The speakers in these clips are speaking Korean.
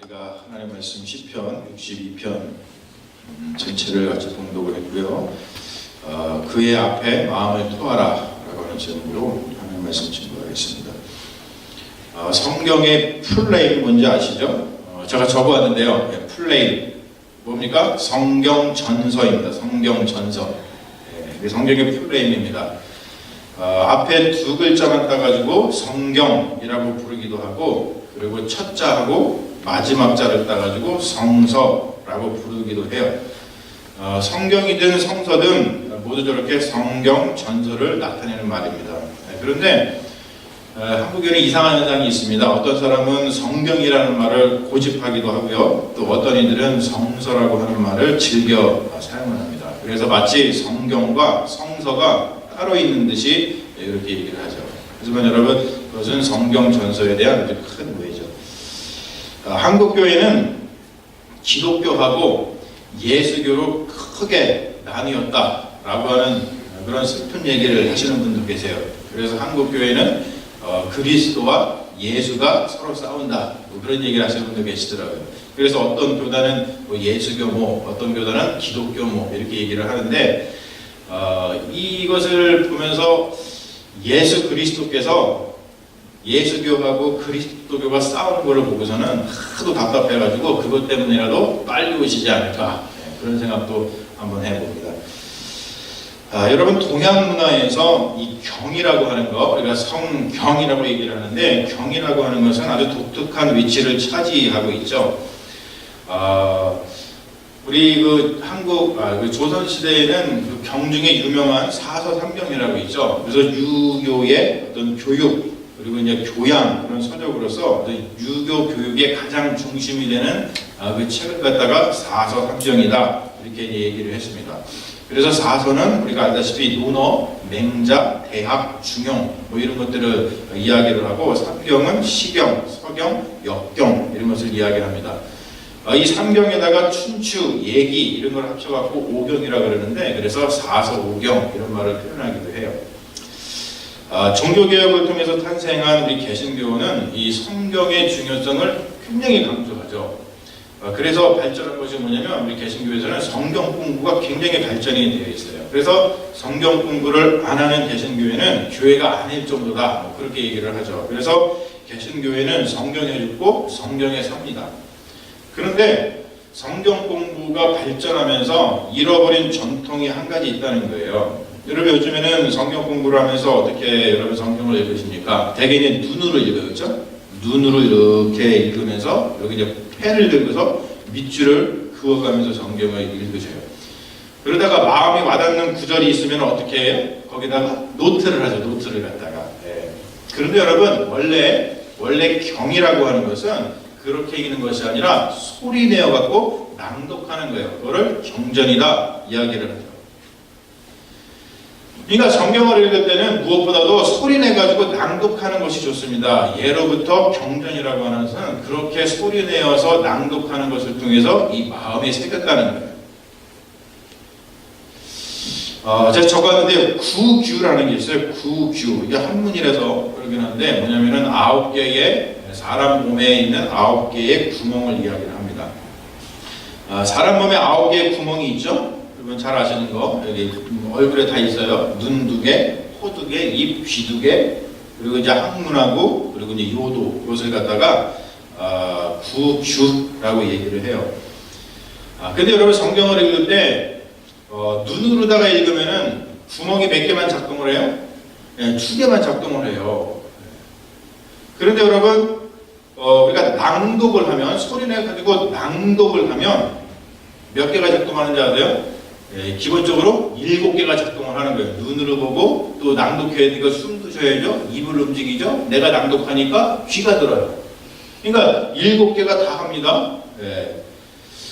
우리가 하나님의 말씀 시편 62편 전체를 같이 봉독을 했고요. 그의 앞에 마음을 토하라 라고 하는 제목으로 하나님의 말씀 증거하겠습니다. 성경의 풀네임 뭔지 아시죠? 제가 적어왔는데요. 풀네임 뭡니까? 성경전서입니다. 성경전서. 이게 성경의 풀네임입니다. 앞에 두 글자만 따가지고 성경이라고 부르기도 하고, 그리고 첫 자하고 마지막 자를 따가지고 성서라고 부르기도 해요. 성경이든 성서든 모두 저렇게 성경 전서를 나타내는 말입니다. 그런데 한국에는 이상한 현상이 있습니다. 어떤 사람은 성경이라는 말을 고집하기도 하고요, 또 어떤 이들은 성서라고 하는 말을 즐겨 사용을 합니다. 그래서 마치 성경과 성서가 따로 있는 듯이 이렇게 얘기를 하죠. 하지만 여러분, 그것은 성경 전서에 대한 아주 큰 오해죠. 한국 교회는 기독교하고 예수교로 크게 나뉘었다라고 하는 그런 슬픈 얘기를 하시는 분도 계세요. 그래서 한국 교회는 그리스도와 예수가 서로 싸운다, 그런 얘기를 하시는 분도 계시더라고요. 그래서 어떤 교단은 예수교 어떤 교단은 기독교 이렇게 얘기를 하는데, 이것을 보면서 예수 그리스도께서 예수교하고 그리스도교가 싸우는 것을 보고서는 하도 답답해가지고 그것 때문이라도 빨리 오시지 않을까, 그런 생각도 한번 해봅니다. 여러분, 동양 문화에서 이 경이라고 하는 거, 우리가 성경이라고 얘기를 하는데, 경이라고 하는 것은 아주 독특한 위치를 차지하고 있죠. 우리 한국 조선시대에는 경 중에 유명한 사서삼경이라고 있죠. 그래서 유교의 어떤 교육, 그리고 이제 교양, 그런 서적으로서 유교 교육의 가장 중심이 되는 그 책을 갖다가 사서삼경이다, 이렇게 얘기를 했습니다. 그래서 사서는 우리가 알다시피 논어, 맹자, 대학, 중용 이런 것들을 이야기를 하고, 삼경은 시경, 서경, 역경 이런 것을 이야기를 합니다. 이 삼경에다가 춘추, 예기 이런 걸 합쳐갖고 오경이라고 그러는데, 그래서 사서, 오경 이런 말을 표현하기도 해요. 종교개혁을 통해서 탄생한 우리 개신교는 이 성경의 중요성을 굉장히 강조하죠. 그래서 발전한 것이 뭐냐면, 우리 개신교에서는 성경 공부가 굉장히 발전이 되어 있어요. 그래서 성경 공부를 안 하는 개신교회는 교회가 아닐 정도다, 그렇게 얘기를 하죠. 그래서 개신교회는 성경에 읽고 성경에 삽니다. 그런데 성경 공부가 발전하면서 잃어버린 전통이 한 가지 있다는 거예요. 여러분, 요즘에는 성경 공부를 하면서 어떻게 여러분 성경을 읽으십니까? 대개는 눈으로 읽어요, 그렇죠? 눈으로 이렇게 읽으면서 여기 이제 펜을 들고서 밑줄을 그어가면서 성경을 읽으셔요. 그러다가 마음이 와닿는 구절이 있으면 어떻게 해요? 거기다가 노트를 하죠. 노트를 갖다가. 그런데 여러분, 원래 경이라고 하는 것은 그렇게 읽는 것이 아니라 소리 내어 갖고 낭독하는 거예요. 그거를 경전이다 이야기를 하죠. 그러니까 성경을 읽을 때는 무엇보다도 소리 내 가지고 낭독하는 것이 좋습니다. 예로부터 경전이라고 하는 것은 그렇게 소리 내어서 낭독하는 것을 통해서 이 마음에 새겼다는 거예요. 제가 적었는데 구규라는 게 있어요. 구규. 이게 한문이라서 그러긴 한데, 뭐냐면은 9개의 사람 몸에 있는 9개의 구멍을 이야기를 합니다. 사람 몸에 9개의 구멍이 있죠? 여러분 잘 아시는 거, 여기 얼굴에 다 있어요. 눈 2개, 코 2개, 입, 귀 2개, 그리고 이제 항문하고, 그리고 이제 요도, 이것을 갖다가 구규라고 얘기를 해요. 근데 여러분, 성경을 읽을 때 눈으로다가 읽으면은 구멍이 몇 개만 작동을 해요? 2개만 작동을 해요. 그런데 여러분, 우리가 낭독을 하면, 소리내 가지고 낭독을 하면 몇 개가 작동하는지 아세요? 기본적으로 7개가 작동을 하는 거예요. 눈으로 보고, 또 낭독해야 되니까 숨도 쉬어야죠. 입을 움직이죠. 내가 낭독하니까 귀가 들어요. 그러니까 7개가 다 합니다.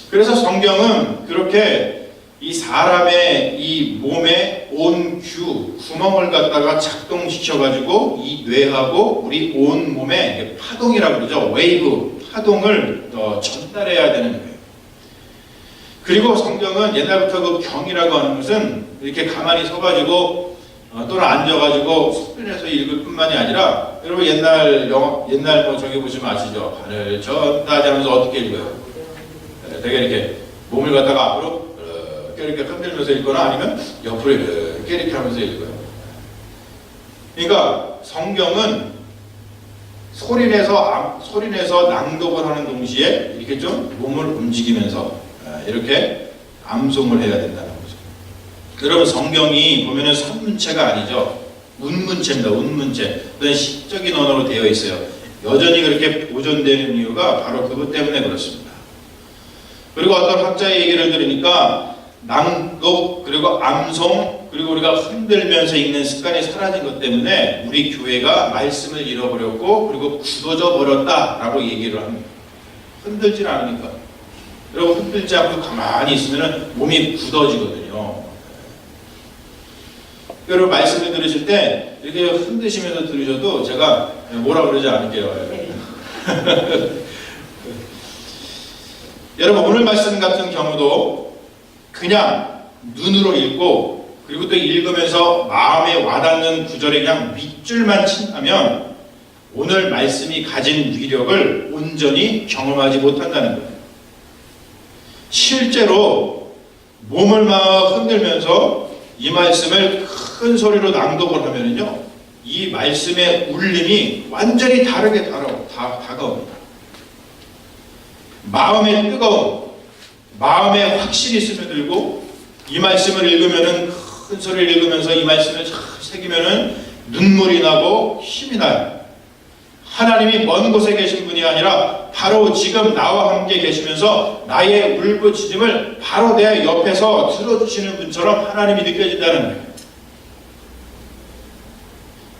그래서 성경은 그렇게 이 사람의 이 몸에 온 구멍을 갖다가 작동시켜가지고 이 뇌하고 우리 온 몸에 파동이라고 그러죠. 웨이브, 파동을 전달해야 되는 거예요. 그리고 성경은 옛날부터 그 경이라고 하는 것은 이렇게 가만히 서가지고 또는 앉아가지고 소리내서 읽을 뿐만이 아니라 여러분 옛날 뭐 저기 보시면 아시죠? 하늘 전다지 하면서 어떻게 읽어요? 되게 이렇게 몸을 갖다가 앞으로 이렇게 흔들면서 읽거나 아니면 옆으로 이렇게 하면서 읽어요. 그러니까 성경은 소리내서 낭독을 하는 동시에 이렇게 좀 몸을 움직이면서 이렇게 암송을 해야 된다는 거죠. 여러분 성경이 보면은 산문체가 아니죠. 운문체입니다. 운문체. 그건 시적인 언어로 되어 있어요. 여전히 그렇게 보존되는 이유가 바로 그것 때문에 그렇습니다. 그리고 어떤 학자의 얘기를 들으니까 낭독 그리고 암송 그리고 우리가 흔들면서 읽는 습관이 사라진 것 때문에 우리 교회가 말씀을 잃어버렸고 그리고 굳어져 버렸다라고 얘기를 합니다. 흔들질 않으니까. 여러분 흔들지 않고 가만히 있으면 몸이 굳어지거든요. 여러분 말씀을 들으실 때 이렇게 흔드시면서 들으셔도 제가 뭐라 그러지 않을게요. 여러분 오늘 말씀 같은 경우도 그냥 눈으로 읽고 그리고 또 읽으면서 마음에 와닿는 구절에 그냥 밑줄만 친다면 오늘 말씀이 가진 위력을 온전히 경험하지 못한다는 거예요. 실제로 몸을 막 흔들면서 이 말씀을 큰 소리로 낭독을 하면요, 이 말씀의 울림이 완전히 다르게 다가옵니다. 마음의 뜨거움, 마음에 확실히 스며들고 이 말씀을 읽으면은 큰 소리를 읽으면서 이 말씀을 잘 새기면은 눈물이 나고 힘이 나요. 하나님이 먼 곳에 계신 분이 아니라 바로 지금 나와 함께 계시면서 나의 울부짖음을 바로 내 옆에서 들어주시는 분처럼 하나님이 느껴진다는 거예요.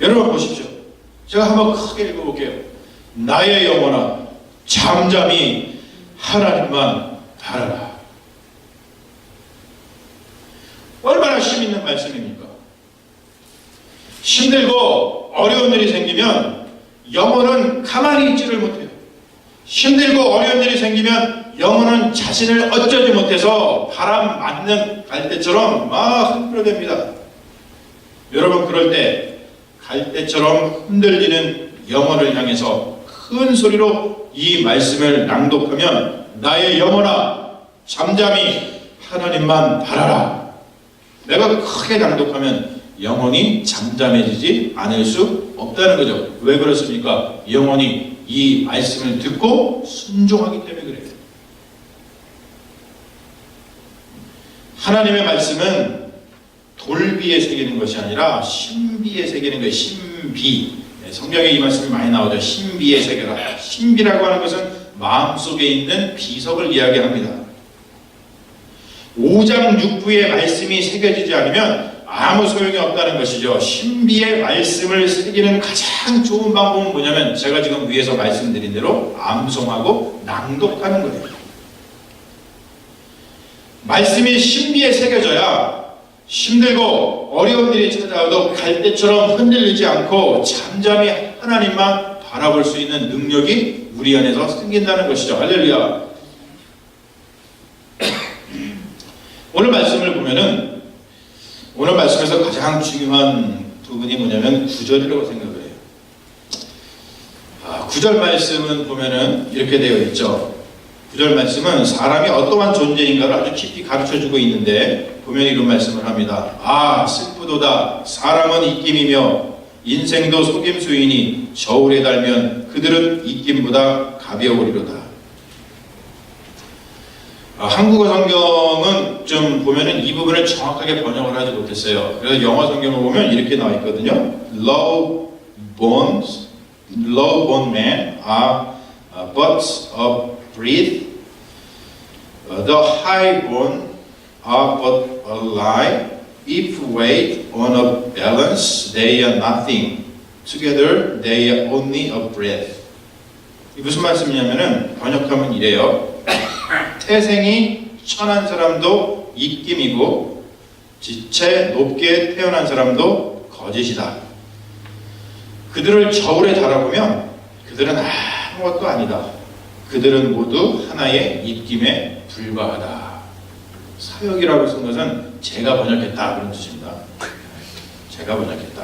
여러분 보십시오. 제가 한번 크게 읽어볼게요. 나의 영혼아 잠잠히 하나님만 바라라. 얼마나 힘있는 말씀입니까? 힘들고 어려운 일이 생기면 영혼은 가만히 있지를 못해요. 힘들고 어려운 일이 생기면 영혼은 자신을 어쩌지 못해서 바람 맞는 갈대처럼 막 흔들어댑니다. 여러분 그럴 때 갈대처럼 흔들리는 영혼을 향해서 큰 소리로 이 말씀을 낭독하면 나의 영혼아 잠잠히 하나님만 바라라. 내가 크게 낭독하면 영혼이 잠잠해지지 않을 수 없다는 거죠. 왜 그렇습니까? 영혼이 이 말씀을 듣고 순종하기 때문에 그래요. 하나님의 말씀은 돌비에 새기는 것이 아니라 신비에 새기는 거예요. 신비. 성경에 이 말씀이 많이 나오죠. 신비에 새겨라. 신비라고 하는 것은 마음속에 있는 비석을 이야기합니다. 5장 6부의 말씀이 새겨지지 않으면 아무 소용이 없다는 것이죠. 신비의 말씀을 새기는 가장 좋은 방법은 뭐냐면 제가 지금 위에서 말씀드린 대로 암송하고 낭독하는 거예요. 말씀이 신비에 새겨져야 힘들고 어려운 일이 찾아와도 갈대처럼 흔들리지 않고 잠잠히 하나님만 바라볼 수 있는 능력이 우리 안에서 생긴다는 것이죠. 할렐루야. 오늘 말씀을 보면은 오늘 말씀에서 가장 중요한 부분이 뭐냐면 9절이라고 생각을 해요. 9절 말씀은 보면은 이렇게 되어 있죠. 9절 말씀은 사람이 어떠한 존재인가를 아주 깊이 가르쳐주고 있는데 보면 이런 말씀을 합니다. 슬프도다. 사람은 입김이며 인생도 속임수이니 저울에 달면 그들은 입김보다 가벼우리로다. 한국어 성경은 좀 보면은 이 부분을 정확하게 번역을 하지 못했어요. 그래서 영어 성경을 보면 이렇게 나와 있거든요. Low bone men are but of breath. The high bone are but alive. If weighed on a balance, they are nothing. Together, they are only a breath. 이 무슨 말씀이냐면은 번역하면 이래요. 태생이 천한 사람도 입김이고 지체 높게 태어난 사람도 거짓이다. 그들을 저울에 달아보면 그들은 아무것도 아니다. 그들은 모두 하나의 입김에 불과하다. 사역이라고 쓴 것은 제가 번역했다 그런 뜻입니다. 제가 번역했다.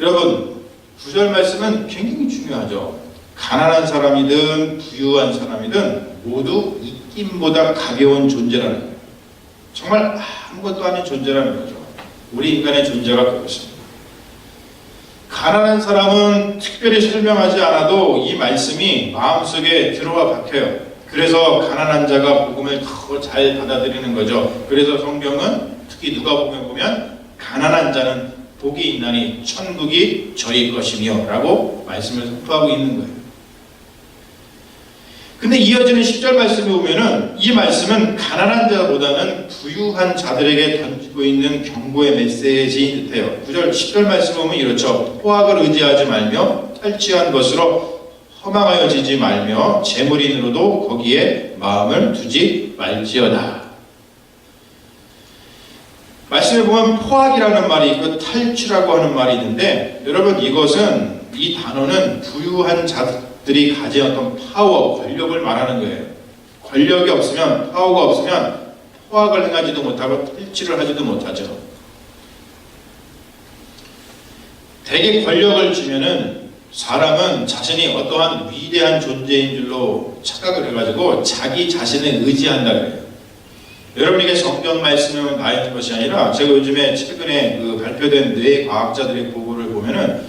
여러분, 구절 말씀은 굉장히 중요하죠. 가난한 사람이든 부유한 사람이든 모두 입김보다 가벼운 존재라는 거예요. 정말 아무것도 아닌 존재라는 거죠. 우리 인간의 존재가 그렇습니다. 가난한 사람은 특별히 설명하지 않아도 이 말씀이 마음속에 들어와 박혀요. 그래서 가난한 자가 복음을 더 잘 받아들이는 거죠. 그래서 성경은 특히 누가복음에 보면 가난한 자는 복이 있나니 천국이 저희 것이며 라고 말씀을 선포하고 있는 거예요. 근데 이어지는 10절 말씀에 보면은 이 말씀은 가난한 자보다는 부유한 자들에게 던지고 있는 경고의 메시지인 듯해요. 9절 10절 말씀 보면 이렇죠. 포악을 의지하지 말며 탈취한 것으로 허망하여지지 말며 재물인으로도 거기에 마음을 두지 말지어다. 말씀에 보면 포악이라는 말이 있고 탈취라고 하는 말이 있는데, 여러분 이것은, 이 단어는 부유한 자들이 가진 어떤 파워, 권력을 말하는 거예요. 권력이 없으면, 파워가 없으면 포악을 행하지도 못하고 탈취를 하지도 못하죠. 대개 권력을 주면은 사람은 자신이 어떠한 위대한 존재인 줄로 착각을 해가지고 자기 자신을 의지한다 그래요. 여러분에게 성경 말씀을 나 있는 것이 아니라, 제가 요즘에 최근에 발표된 뇌과학자들의 보고를 보면은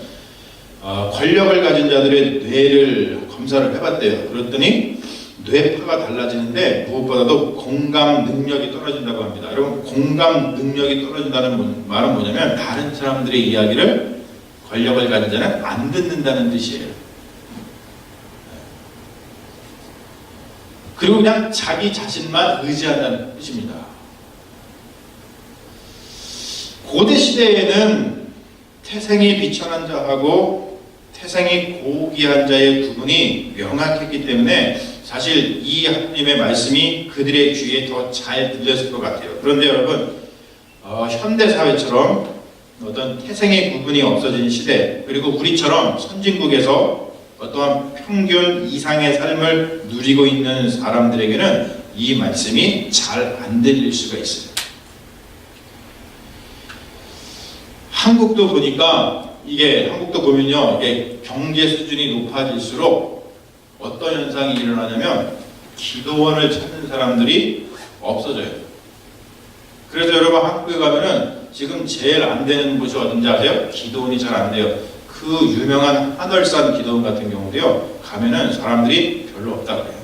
권력을 가진 자들의 뇌를 검사를 해봤대요. 그랬더니 뇌파가 달라지는데 무엇보다도 공감 능력이 떨어진다고 합니다. 여러분, 공감 능력이 떨어진다는 말은 뭐냐면 다른 사람들의 이야기를 권력을 가진 자는 안 듣는다는 뜻이에요. 그리고 그냥 자기 자신만 의지한다는 뜻입니다. 고대 시대에는 태생이 비천한 자하고 태생이 고귀한 자의 구분이 명확했기 때문에 사실 이 하나님의 말씀이 그들의 귀에 더 잘 들렸을 것 같아요. 그런데 여러분, 현대 사회처럼 어떤 태생의 구분이 없어진 시대, 그리고 우리처럼 선진국에서 어떠한 평균 이상의 삶을 누리고 있는 사람들에게는 이 말씀이 잘 안 들릴 수가 있어요. 한국도 보니까 한국도 보면요, 이게 경제 수준이 높아질수록 어떤 현상이 일어나냐면 기도원을 찾는 사람들이 없어져요. 그래서 여러분, 한국에 가면은 지금 제일 안 되는 곳이 어딘지 아세요? 기도원이 잘 안 돼요. 그 유명한 하늘산 기도원 같은 경우도요, 가면은 사람들이 별로 없다 그래요.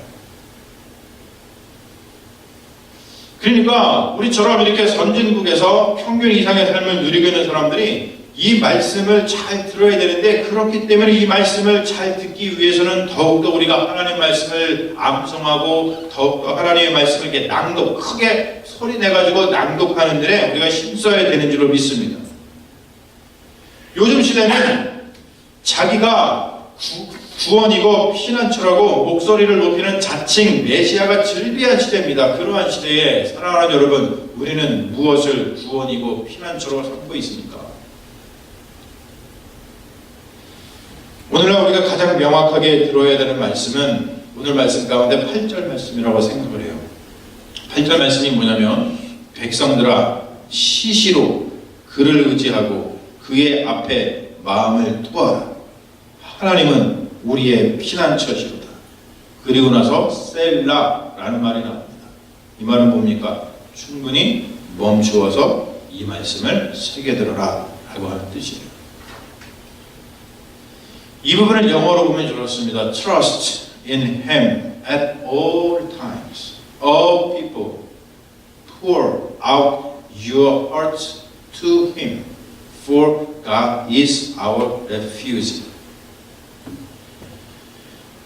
그러니까 우리처럼 이렇게 선진국에서 평균 이상의 삶을 누리고 있는 사람들이 이 말씀을 잘 들어야 되는데, 그렇기 때문에 이 말씀을 잘 듣기 위해서는 더욱더 우리가 하나님 말씀을 암송하고 더욱더 하나님의 말씀을 이렇게 크게 소리 내가지고 낭독하는 데에 우리가 힘써야 되는 줄로 믿습니다. 요즘 시대는 자기가 구원이고 피난처라고 목소리를 높이는 자칭 메시아가 즐비한 시대입니다. 그러한 시대에 사랑하는 여러분, 우리는 무엇을 구원이고 피난처로 삼고 있습니까? 오늘날 우리가 가장 명확하게 들어야 되는 말씀은 오늘 말씀 가운데 8절 말씀이라고 생각을 해요. 8절 말씀이 뭐냐면, 백성들아 시시로 그를 의지하고 그의 앞에 마음을 두어라. 하나님은 우리의 피난처시로다. 그리고 나서 셀라라는 말이 나옵니다. 이 말은 뭡니까? 충분히 멈추어서 이 말씀을 새겨들어라 라고 하는 뜻이에요. 이 부분을 영어로 보면 이렇습니다. Trust in Him at all times. All people, pour out your hearts to Him, for God is our refuge.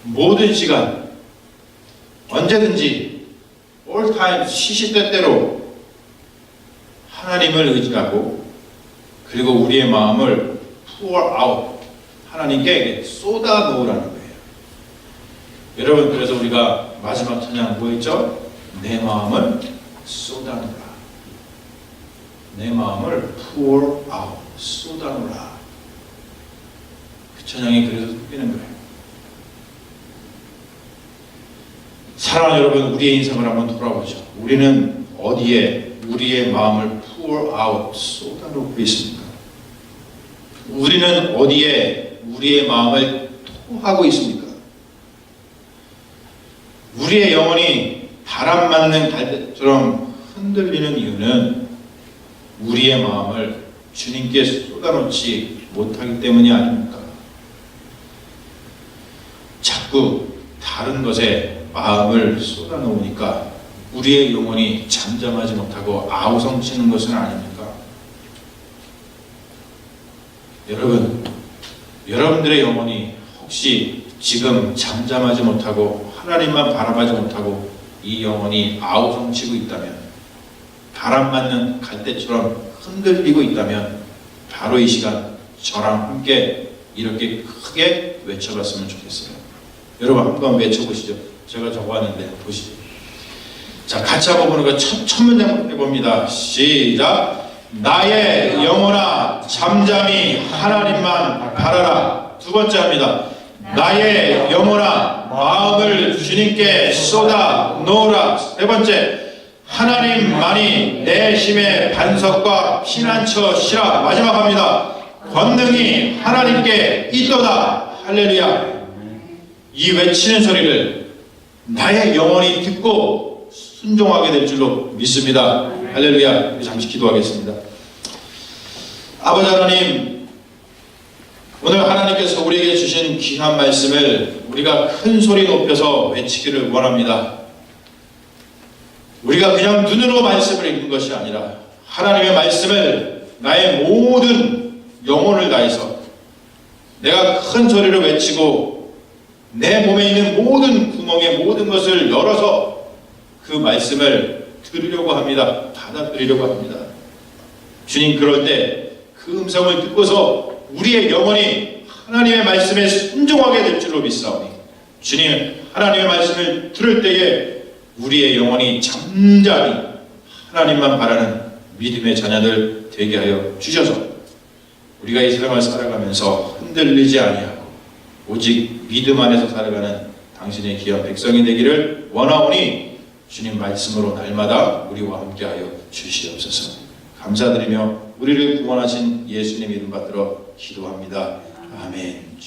모든 시간, 언제든지, all times, 시시때때로 하나님을 의지하고, 그리고 우리의 마음을 pour out, 하나님께 쏟아 놓으라는 거예요. 여러분, 그래서 우리가 마지막 찬양 뭐였죠? 내 마음을 쏟아 놓으라. 내 마음을 pour out, 쏟아 놓으라. 그 찬양이 그래서 뜨는 거예요. 사랑하는 여러분, 우리의 인생을 한번 돌아보죠. 우리는 어디에 우리의 마음을 pour out, 쏟아 놓고 있습니까? 우리는 어디에 우리의 마음을 토하고 있습니까? 우리의 영혼이 바람 맞는 갈대처럼 흔들리는 이유는 우리의 마음을 주님께 쏟아놓지 못하기 때문이 아닙니까? 자꾸 다른 것에 마음을 쏟아놓으니까 우리의 영혼이 잠잠하지 못하고 아우성치는 것은 아닙니까? 여러분, 여러분들의 영혼이 혹시 지금 잠잠하지 못하고 하나님만 바라보지 못하고 이 영혼이 아우성치고 있다면, 바람 맞는 갈대처럼 흔들리고 있다면 바로 이 시간 저랑 함께 이렇게 크게 외쳐봤으면 좋겠어요. 여러분 한번 외쳐보시죠. 제가 적어왔는데 보시죠. 자, 같이 한번 보는 거 첫 문장 해봅니다. 시작. 나의 영혼아 잠잠히 하나님만 바라라. 두 번째 합니다. 나의 영혼아 마음을 주님께 쏟아 놓으라. 세 번째, 하나님만이 내 힘의 반석과 피난처시라. 마지막 합니다. 권능이 하나님께 있도다. 할렐루야. 이 외치는 소리를 나의 영혼이 듣고 순종하게 될 줄로 믿습니다. 할렐루야. 잠시 기도하겠습니다. 아버지 하나님, 오늘 하나님께서 우리에게 주신 귀한 말씀을 우리가 큰 소리 높여서 외치기를 원합니다. 우리가 그냥 눈으로 말씀을 읽는 것이 아니라 하나님의 말씀을 나의 모든 영혼을 다해서 내가 큰 소리로 외치고 내 몸에 있는 모든 구멍에 모든 것을 열어서 그 말씀을 들으려고 합니다. 받아들이려고 합니다. 주님, 그럴 때 그 음성을 듣고서 우리의 영혼이 하나님의 말씀에 순종하게 될 줄로 믿사오니, 주님, 하나님의 말씀을 들을 때에 우리의 영혼이 잠잠히 하나님만 바라는 믿음의 자녀들 되게 하여 주셔서 우리가 이 세상을 살아가면서 흔들리지 아니하고 오직 믿음 안에서 살아가는 당신의 귀한 백성이 되기를 원하오니 주님 말씀으로 날마다 우리와 함께하여 주시옵소서. 감사드리며 우리를 구원하신 예수님 이름 받들어 기도합니다. 아멘.